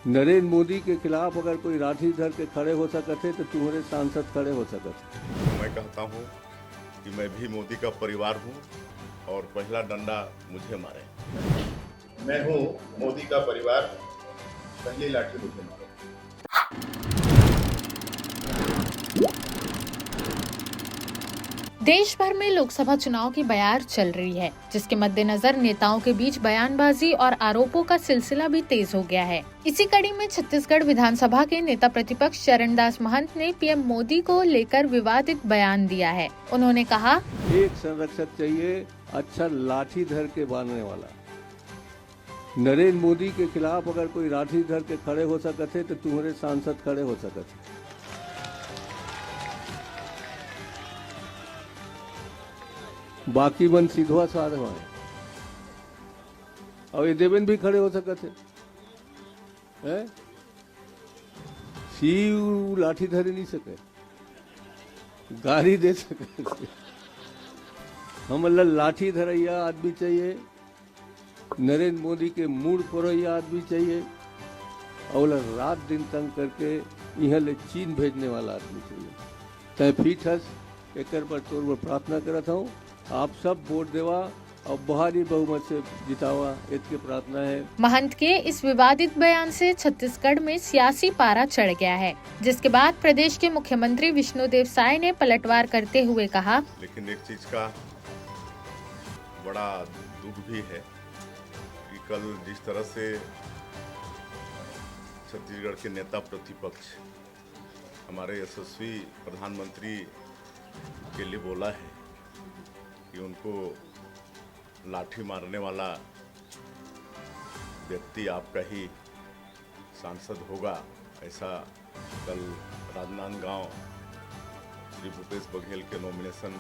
नरेंद्र मोदी के खिलाफ अगर कोई लाठी धर के खड़े हो सकते तो तुम्हारे सांसद खड़े हो सकते। मैं कहता हूँ कि मैं भी मोदी का परिवार हूँ और पहला डंडा मुझे मारे। मैं हूँ मोदी का परिवार, पहली लाठी मुझे मारे। देश भर में लोकसभा चुनाव की बयार चल रही है, जिसके मद्देनजर नेताओं के बीच बयानबाजी और आरोपों का सिलसिला भी तेज हो गया है। इसी कड़ी में छत्तीसगढ़ विधानसभा के नेता प्रतिपक्ष चरणदास महंत ने पीएम मोदी को लेकर विवादित बयान दिया है। उन्होंने कहा, एक संरक्षक चाहिए, अच्छा लाठी धर के बांधने वाला। नरेंद्र मोदी के खिलाफ अगर कोई लाठी धर के खड़े हो सकते तो तुम्हारे सांसद खड़े हो सकते। बाकी मन सीधवा साधवा है और ये देवेंद्र भी खड़े हो सकते हैं। शिव लाठी धरे नहीं सके, गाड़ी दे सके। हम लाठी धरैया आदमी चाहिए, नरेंद्र मोदी के मूड पुरैया आदमी चाहिए और रात दिन तंग करके यहाँ ले चीन भेजने वाला आदमी चाहिए। तय फीट हस एक पर तौर पर प्रार्थना करता हूँ, आप सब वोट देवा और भारी बहुमत से जितावा, इसकी प्रार्थना है। महंत के इस विवादित बयान से छत्तीसगढ़ में सियासी पारा चढ़ गया है, जिसके बाद प्रदेश के मुख्यमंत्री विष्णुदेव साय ने पलटवार करते हुए कहा, लेकिन एक चीज का बड़ा दुख भी है कि कल जिस तरह से छत्तीसगढ़ के नेता प्रतिपक्ष हमारे यशस्वी प्रधानमंत्री के लिए बोला है कि उनको लाठी मारने वाला व्यक्ति आपका ही सांसद होगा, ऐसा कल राजनांदगांव श्री भूपेश बघेल के नॉमिनेशन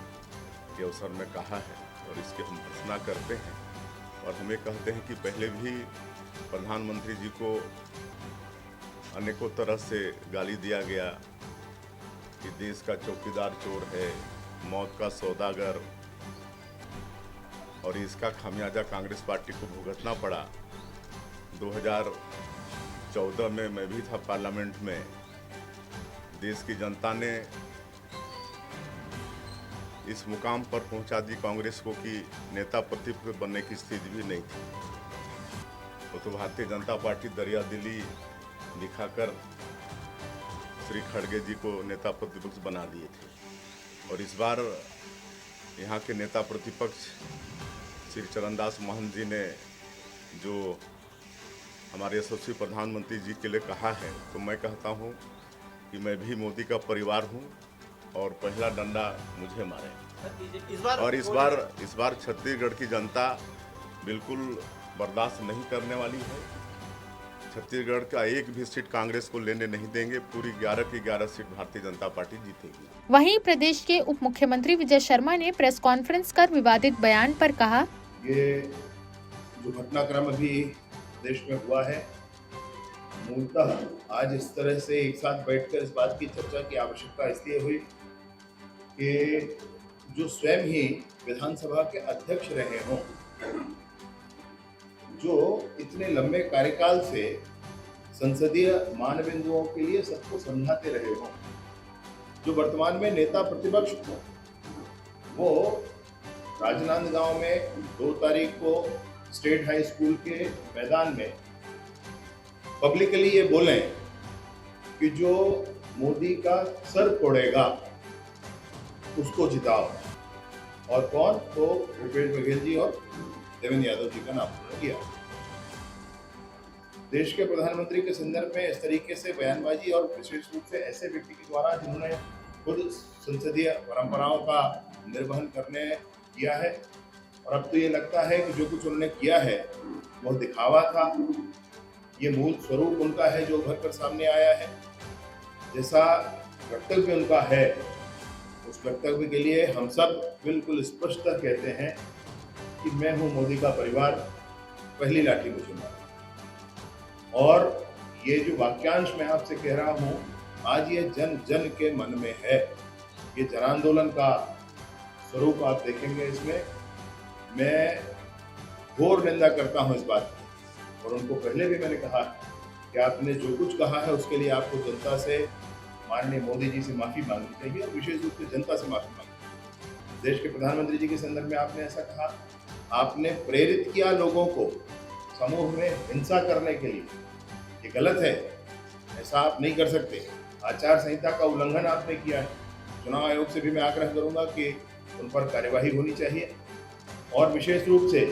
के अवसर में कहा है और इसकी हम भर्त्सना करते हैं और हमें कहते हैं कि पहले भी प्रधानमंत्री जी को अनेकों तरह से गाली दिया गया कि देश का चौकीदार चोर है, मौत का सौदागर, और इसका खामियाजा कांग्रेस पार्टी को भुगतना पड़ा। 2014 में मैं भी था पार्लियामेंट में। देश की जनता ने इस मुकाम पर पहुंचा दी कांग्रेस को कि नेता प्रतिपक्ष बनने की स्थिति भी नहीं थी। वो तो भारतीय जनता पार्टी दरिया दिली दिखाकर श्री खड़गे जी को नेता प्रतिपक्ष बना दिए थे और इस बार यहाँ के नेता प्रतिपक्ष श्री चरणदास महंत जी ने जो हमारे यशस्वी प्रधानमंत्री जी के लिए कहा है, तो मैं कहता हूँ कि मैं भी मोदी का परिवार हूँ और पहला डंडा मुझे मारे। और इस बार छत्तीसगढ़ की जनता बिल्कुल बर्दाश्त नहीं करने वाली है। छत्तीसगढ़ का एक भी सीट कांग्रेस को लेने नहीं देंगे। पूरी 11 की 11 सीट भारतीय जनता पार्टी जीतेगी। वहीं प्रदेश के उप मुख्यमंत्री विजय शर्मा ने प्रेस कॉन्फ्रेंस कर विवादित बयान पर कहा, ये जो घटनाक्रम अभी देश में हुआ है, मूलतः आज इस तरह से एक साथ बैठकर इस बात की चर्चा की आवश्यकता इसलिए हुई कि जो स्वयं ही विधानसभा के अध्यक्ष रहे हों, जो इतने लंबे कार्यकाल से संसदीय मानबिंदुओं के लिए सबको समझाते रहे हों, जो वर्तमान में नेता प्रतिपक्ष हो, वो राजनांदगांव में 2 तारीख को स्टेट हाई स्कूल के मैदान में पब्लिकली ये बोलें कि जो मोदी का सर फोड़ेगा उसको जिताओ। और कौन? तो भूपेश बघेल जी और देवेंद्र यादव जी का नाम किया। देश के प्रधानमंत्री के संदर्भ में इस तरीके से बयानबाजी और विशेष रूप से ऐसे व्यक्ति के द्वारा जिन्होंने खुद संसदीय परंपराओं का निर्वहन करने किया है, और अब तो ये लगता है कि जो कुछ उन्होंने किया है वह दिखावा था। ये मूल स्वरूप उनका है जो उभर कर सामने आया है। जैसा वक्तव्य उनका है, उस वक्तव्य के लिए हम सब बिल्कुल स्पष्ट कहते हैं कि मैं हूँ मोदी का परिवार, पहली लाठी मुझे मारे। और ये जो वाक्यांश मैं आपसे कह रहा हूँ, आज ये जन जन के मन में है। ये जन आंदोलन का स्वरूप आप देखेंगे। इसमें मैं घोर निंदा करता हूँ इस बात की, और उनको पहले भी मैंने कहा कि आपने जो कुछ कहा है उसके लिए आपको जनता से, माननीय मोदी जी से माफ़ी मांगनी चाहिए और विशेष रूप से जनता से माफ़ी मांगनी चाहिए। देश के प्रधानमंत्री जी के संदर्भ में आपने ऐसा कहा, आपने प्रेरित किया लोगों को समूह में हिंसा करने के लिए, ये गलत है, ऐसा आप नहीं कर सकते। आचार संहिता का उल्लंघन आपने किया है। चुनाव आयोग से भी मैं आग्रह करूंगा कि उन पर कार्यवाही होनी चाहिए और विशेष रूप से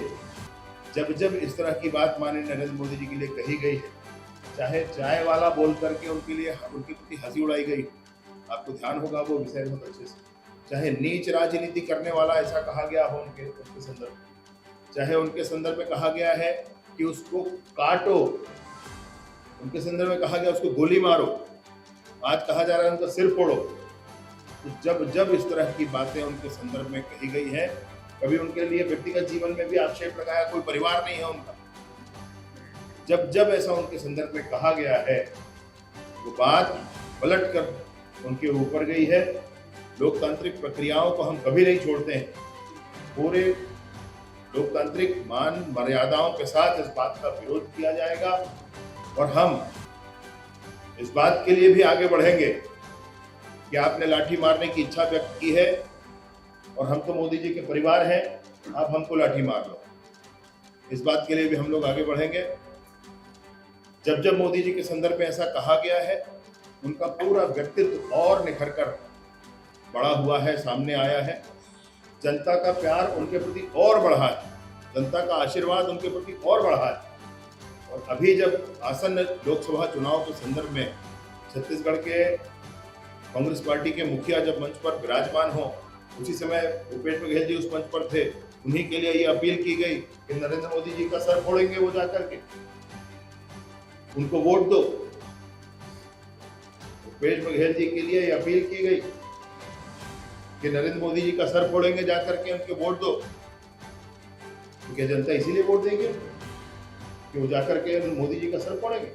जब जब इस तरह की बात माननीय नरेंद्र मोदी जी के लिए कही गई है, चाहे चाय वाला बोल करके उनके प्रति हंसी उड़ाई गई, आपको ध्यान होगा वो विषय बहुत अच्छे से, चाहे नीच राजनीति करने वाला ऐसा कहा गया हो उनके संदर्भ में, चाहे उनके संदर्भ में कहा गया है कि उसको काटो, उनके संदर्भ में कहा गया उसको गोली मारो, आज कहा जा रहा है उनका सिर फोड़ो। तो जब जब इस तरह की बातें उनके संदर्भ में कही गई है, कभी उनके लिए व्यक्तिगत जीवन में भी आक्षेप लगाया, कोई परिवार नहीं है उनका, जब जब ऐसा उनके संदर्भ में कहा गया है वो बात पलट कर उनके ऊपर गई है। लोकतांत्रिक प्रक्रियाओं को हम कभी नहीं छोड़ते हैं, पूरे लोकतांत्रिक मान मर्यादाओं के साथ इस बात का विरोध किया जाएगा और हम इस बात के लिए भी आगे बढ़ेंगे कि आपने लाठी मारने की इच्छा व्यक्त की है और हम तो मोदी जी के परिवार हैं, आप हमको लाठी मार लो, इस बात के लिए भी हम लोग आगे बढ़ेंगे। जब जब मोदी जी के संदर्भ में ऐसा कहा गया है, उनका पूरा व्यक्तित्व और निखर कर बड़ा हुआ है, सामने आया है। जनता का प्यार उनके प्रति और बढ़ा है, जनता का आशीर्वाद उनके प्रति और बढ़ा है। और अभी जब आसन्न लोकसभा चुनाव के संदर्भ में छत्तीसगढ़ के कांग्रेस पार्टी के मुखिया जब मंच पर विराजमान हो, उसी समय भूपेश बघेल जी उस मंच पर थे, उन्हीं के लिए ये अपील की गई कि नरेंद्र मोदी जी का सर फोड़ेंगे वो जाकर के, उनको वोट दो। भूपेश बघेल जी के लिए ये अपील की गई कि नरेंद्र मोदी जी का सर फोड़ेंगे जाकर के, उनके वोट दो। तो क्या जनता इसीलिए वोट देंगे कि वो जाकर के मोदी जी का सर फोड़ेंगे?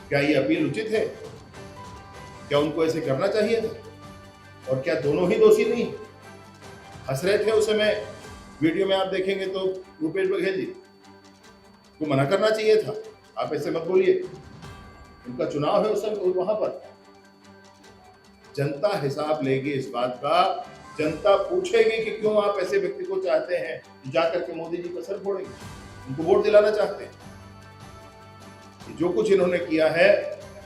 क्या ये अपील उचित है? क्या उनको ऐसे करना चाहिए था? और क्या दोनों ही दोषी नहीं हंस रहे थे उस समय? वीडियो में आप देखेंगे तो भूपेश बघेल जी को मना करना चाहिए था, आप ऐसे मत बोलिए, उनका चुनाव है उस समय वहां पर। जनता हिसाब लेगी इस बात का, जनता पूछेगी कि क्यों आप ऐसे व्यक्ति को चाहते हैं जाकर के मोदी जी का सर फोड़ेंगे, उनको वोट दिलाना चाहते हैं। जो कुछ इन्होंने किया है,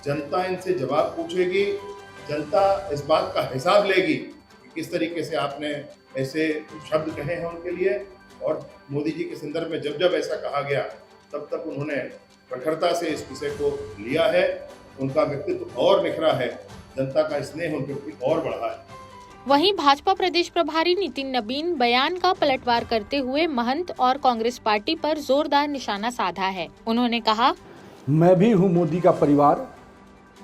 जनता इनसे जवाब पूछेगी, जनता इस बात का हिसाब लेगी कि किस तरीके से आपने ऐसे शब्द कहे हैं उनके लिए। और मोदी जी के संदर्भ में जब जब ऐसा कहा गया, तब तक उन्होंने प्रखरता से इस विषय को लिया है, उनका व्यक्तित्व और निखरा है, जनता का स्नेह उनके प्रति और बढ़ा है। वहीं भाजपा प्रदेश प्रभारी नितिन नबीन बयान का पलटवार करते हुए महंत और कांग्रेस पार्टी पर जोरदार निशाना साधा है। उन्होंने कहा, मैं भी हूं मोदी का परिवार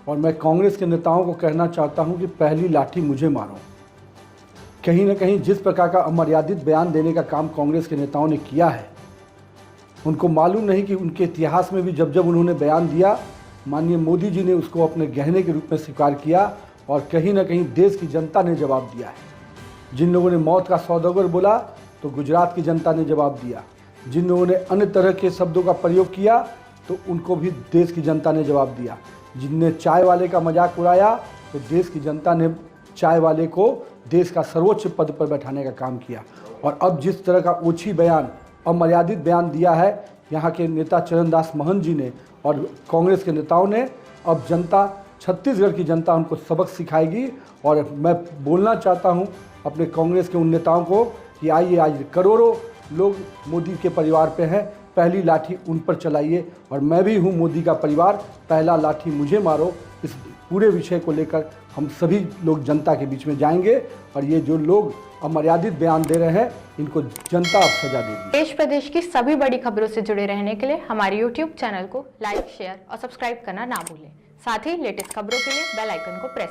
और मैं कांग्रेस के नेताओं को कहना चाहता हूं कि पहली लाठी मुझे मारो। कहीं न कहीं जिस प्रकार का अमर्यादित बयान देने का काम कांग्रेस के नेताओं ने किया है, उनको मालूम नहीं कि उनके इतिहास में भी जब जब उन्होंने बयान दिया, माननीय मोदी जी ने उसको अपने गहने के रूप में स्वीकार किया और कहीं न कहीं देश की जनता ने जवाब दिया है। जिन लोगों ने मौत का सौदागर बोला तो गुजरात की जनता ने जवाब दिया, जिन लोगों ने अन्य तरह के शब्दों का प्रयोग किया तो उनको भी देश की जनता ने जवाब दिया। जिनने चाय वाले का मजाक उड़ाया तो देश की जनता ने चाय वाले को देश का सर्वोच्च पद पर बैठाने का काम किया। और अब जिस तरह का ओछी बयान, अमर्यादित बयान दिया है यहाँ के नेता चरणदास महंत जी ने और कांग्रेस के नेताओं ने, अब जनता, छत्तीसगढ़ की जनता उनको सबक सिखाएगी। और मैं बोलना चाहता हूँ अपने कांग्रेस के उन नेताओं को कि आइए, आज करोड़ों लोग मोदी के परिवार पे हैं, पहली लाठी उन पर चलाइए। और मैं भी हूँ मोदी का परिवार, पहला लाठी मुझे मारो। इस पूरे विषय को लेकर हम सभी लोग जनता के बीच में जाएंगे और ये जो लोग अमर्यादित बयान दे रहे हैं, इनको जनता अब सजा देगी। देश प्रदेश की सभी बड़ी खबरों से जुड़े रहने के लिए हमारे YouTube चैनल को लाइक, शेयर और सब्सक्राइब करना ना भूलें। साथ ही लेटेस्ट खबरों के लिए बेल आइकन को प्रेस